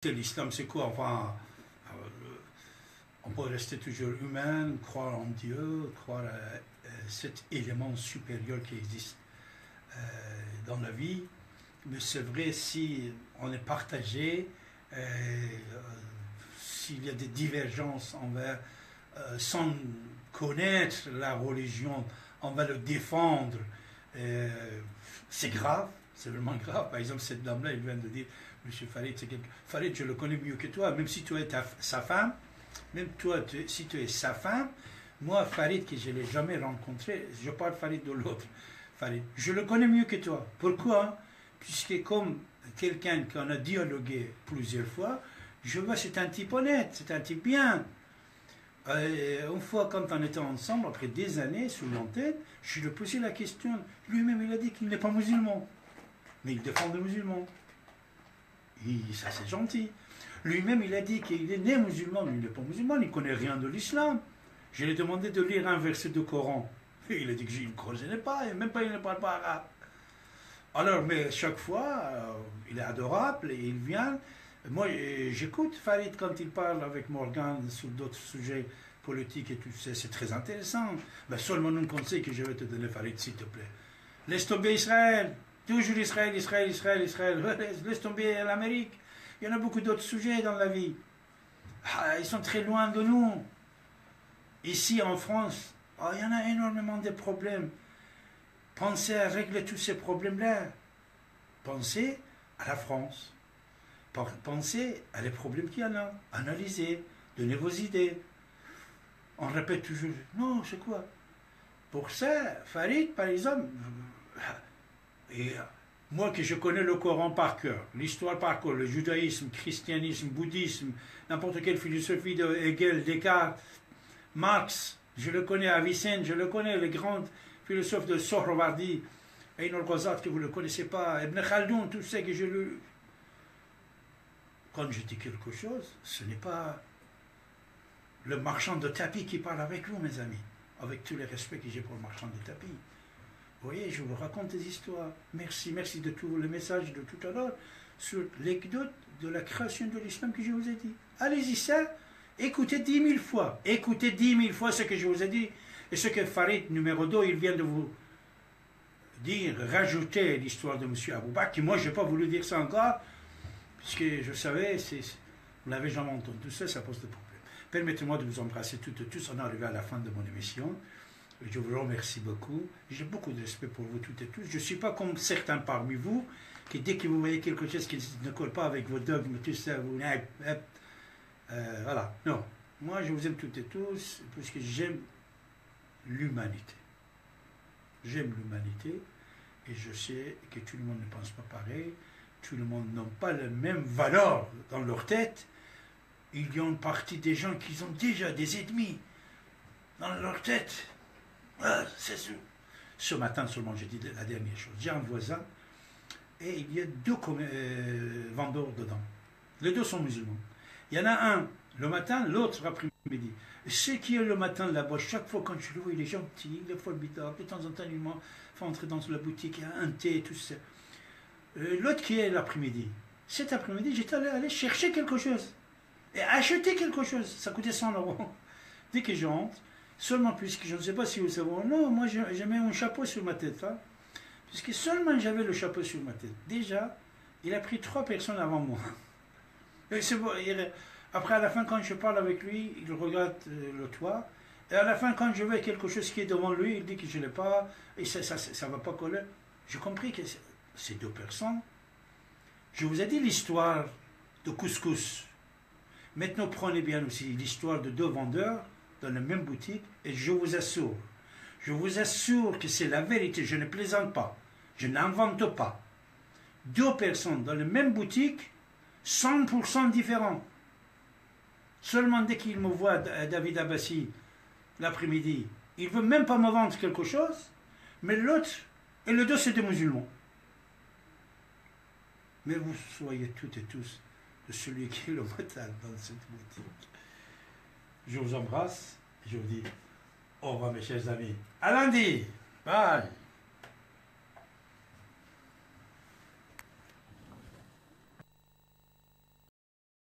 L'islam, c'est quoi? Enfin, on peut rester toujours humain, croire en Dieu, croire à cet élément supérieur qui existe dans la vie. Mais c'est vrai, si on est partagé, s'il y a des divergences envers, sans connaître la religion, on va le défendre, c'est grave, c'est vraiment grave. Par exemple, cette dame-là, elle vient de dire, Monsieur Farid, Farid, je le connais mieux que toi, même si tu es sa femme, même toi, si tu es sa femme, moi, Farid, que je ne l'ai jamais rencontré, je parle Farid de l'autre, Farid, je le connais mieux que toi. Pourquoi? Puisque comme quelqu'un qu'on a dialogué plusieurs fois, je vois c'est un type honnête, c'est un type bien. Une fois, quand on était ensemble, après des années, sous l'antenne, je lui ai posé la question. Lui-même, il a dit qu'il n'est pas musulman. Mais il défend les musulmans. Ça, c'est gentil. Lui-même, il a dit qu'il est né musulman, mais il n'est pas musulman, il ne connaît rien de l'islam. Je lui ai demandé de lire un verset du Coran. Et il a dit que je ne le connais pas, et même pas, il ne parle pas arabe. Alors, mais chaque fois, il est adorable, et il vient. Moi, j'écoute Farid quand il parle avec Morgan sur d'autres sujets politiques et tout ça, c'est très intéressant. Mais seulement un conseil que je vais te donner, Farid, s'il te plaît. Laisse tomber Israël. Toujours Israël, Israël, Israël, Israël. Laisse tomber l'Amérique. Il y en a beaucoup d'autres sujets dans la vie. Ils sont très loin de nous. Ici, en France, il y en a énormément de problèmes. Pensez à régler tous ces problèmes-là. Pensez à la France. Pensez à les problèmes qu'il y en a. Analysez, donnez vos idées. On répète toujours, non, c'est quoi? Pour ça, Farid, par exemple, et moi que je connais le Coran par cœur, l'histoire par cœur, le judaïsme, christianisme, bouddhisme, n'importe quelle philosophie de Hegel, Descartes, Marx, je le connais, Avicenne, je le connais, les grands philosophes de Sohrawardi, Ayn al-Ghazali, que vous ne le connaissez pas, Ibn Khaldoun, tout ça que j'ai lu. Quand je dis quelque chose, ce n'est pas le marchand de tapis qui parle avec vous, mes amis, avec tous les respects que j'ai pour le marchand de tapis. Vous voyez, je vous raconte des histoires. Merci, merci de tous les messages de tout à l'heure sur l'anecdote de la création de l'islam que je vous ai dit. Allez-y ça, écoutez 10 000 fois. Écoutez 10 000 fois ce que je vous ai dit. Et ce que Farid, numéro 2, il vient de vous dire, rajouter l'histoire de M. Aboubak, qui moi, je n'ai pas voulu dire ça encore, puisque je savais, vous n'avez jamais entendu. Tout ça, ça pose des problèmes. Permettez-moi de vous embrasser toutes et tous. On est arrivé à la fin de mon émission. Je vous remercie beaucoup. J'ai beaucoup de respect pour vous toutes et tous. Je ne suis pas comme certains parmi vous, qui dès que vous voyez quelque chose qui ne colle pas avec vos dogmes, tout ça, vous... voilà. Non. Moi, je vous aime toutes et tous, parce que j'aime l'humanité. J'aime l'humanité, et je sais que tout le monde ne pense pas pareil. Tout le monde n'a pas la même valeur dans leur tête. Il y a une partie des gens qui ont déjà des ennemis dans leur tête. Ah, c'est sûr. Ce matin seulement, j'ai dit la dernière chose. J'ai un voisin et il y a deux vendeurs dedans. Les deux sont musulmans. Il y en a un le matin, l'autre après-midi. Ce qui est le matin là-bas, chaque fois quand je le vois, il est gentil, il est formidable. De temps en temps, il me fait entrer dans la boutique, il y a un thé, tout ça. L'autre qui est l'après-midi. Cet après-midi, j'étais allé chercher quelque chose. Et acheter quelque chose. Ça coûtait 100 €. Dès que je rentre, seulement puisque je ne sais pas si vous savez, non, moi j'ai mis un chapeau sur ma tête. Hein, puisque seulement j'avais le chapeau sur ma tête. Déjà, il a pris 3 personnes avant moi. Et bon, après, à la fin, quand je parle avec lui, il regarde le toit. Et à la fin, quand je vois quelque chose qui est devant lui, il dit que je ne l'ai pas, et ça ne va pas coller. J'ai compris que ces 2 personnes, je vous ai dit l'histoire de couscous. Maintenant, prenez bien aussi l'histoire de 2 vendeurs dans la même boutique, et je vous assure que c'est la vérité, je ne plaisante pas, je n'invente pas. 2 personnes dans la même boutique, 100% différents. Seulement dès qu'il me voit, David Abbassi, l'après-midi, il ne veut même pas me vendre quelque chose, mais l'autre, et les deux, c'est des musulmans. Mais vous soyez toutes et tous de celui qui est le motal dans cette boutique. Je vous embrasse et je vous dis au revoir mes chers amis. À lundi. Bye.